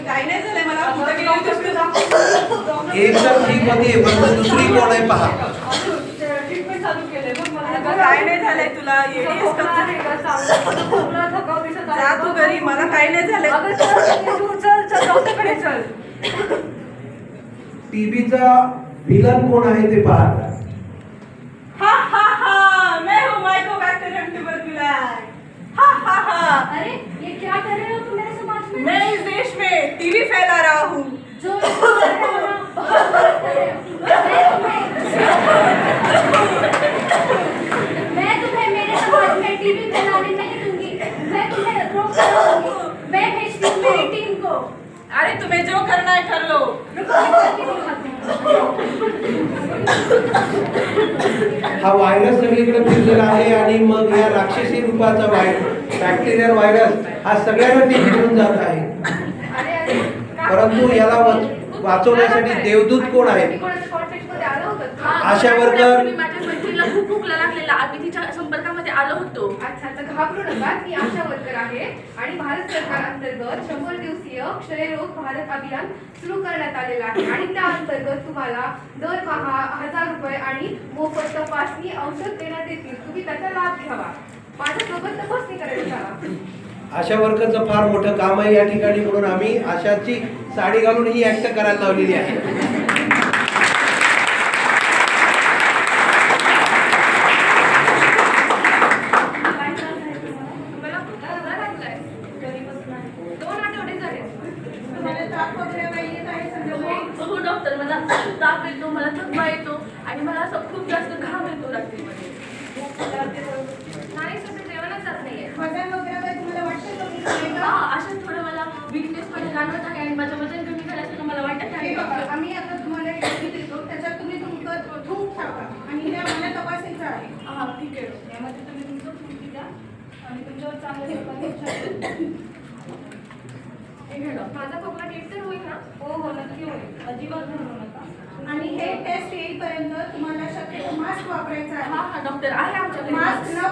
काही नाही झालंय मला. एकदम ठीक होती, पण दुसरी कोण आहे पहा. ट्रीटमेंट चालू केलंय मग मला काय नाही झालंय. तुला येडीस जा तू घरी. मला काही नाही झालंय. चल डॉक्टरकडे चल. टीबीचा विलन कोण आहे ते पहा. हा हा हा मैं हूँ माइकोबैक्टीरियम ट्यूबरकुलोसिस. हा हा हा. अरे ये क्या कर रहे हो तुम मेरे समाज में? मैं इस देश में टीबी फैला रहा हूँ. जो कर रहे हो ना बहुत गलत कर रहे हो. मैं तुम्हें मेरे समाज में टीबी फैलाने नहीं दूंगी. मैं तुम्हें रोक दूंगी. मैं भेजती हूँ मेरी टीम को. अरे तुम्हें जो करना है कर लो. हा व्हायरस सगळीकडे फिरलेला आहे आणि मग या राक्षसी रूपाचा बॅक्टेरियल व्हायरस हा सगळ्यांना टीबी घेऊन जात आहे. परंतु याला वाचवण्यासाठी देवदूत कोण आहे? आशा वर्कर. माझ्या मैत्रिणीला खूप भूक लागलेला. आम्ही तिच्या संपर्कामध्ये आलो होतो. अच्छा तर घाबरू नका. ती आशा वर्कर आहे आणि भारत सरकार अंतर्गत 100 दिवसीय क्षयरोग भारत अभियान सुरू करण्यात आलेला आहे आणि त्या अंतर्गत तुम्हाला दरमहा 1000 रुपये आणि मोफत तपासणी औषध देण्यात येतील. तुम्ही त्याचा लाभ घ्यावा. माझ्यासोबत तपासणी करायला जावा. आशा वर्करचं फार मोठं काम आहे या ठिकाणी, म्हणून आम्ही आशाची साडी घालून ही ऍक्ट करायला लावलेली आहे. हो डॉक्टर, मला ताप येतो, मला थकवा येतो आणि मला असं खूप जास्त घाम येतो रात्रीमध्ये. नाही सध्या जेवणच जात नाहीये. वजन वगैरे काही तुम्हाला वाटतं का? असं थोडं मला वीकनेस मध्ये जाणवत आहे आणि माझं वजन कमी झाल्यासारखं मला वाटत आहे. आम्ही आता तुम्हाला एक देतो, त्याच्यात तुम्ही तुमचं थूक टाका आणि हे आम्हाला तपासायचं आहे. हा ठीक आहे. यामध्ये तुम्ही तुमचं थूक द्या आणि तुमच्यावर चांगल्या प्रकारे माझा खोकला नीट तर होईल ना? हो नक्की होईल. अजिबात घाबरू नका. आणि हे टेस्ट येईपर्यंत तुम्हाला शक्यतो मास्क वापरायचा आहे. हा डॉक्टर आहे आमच्याकडे. मास्क न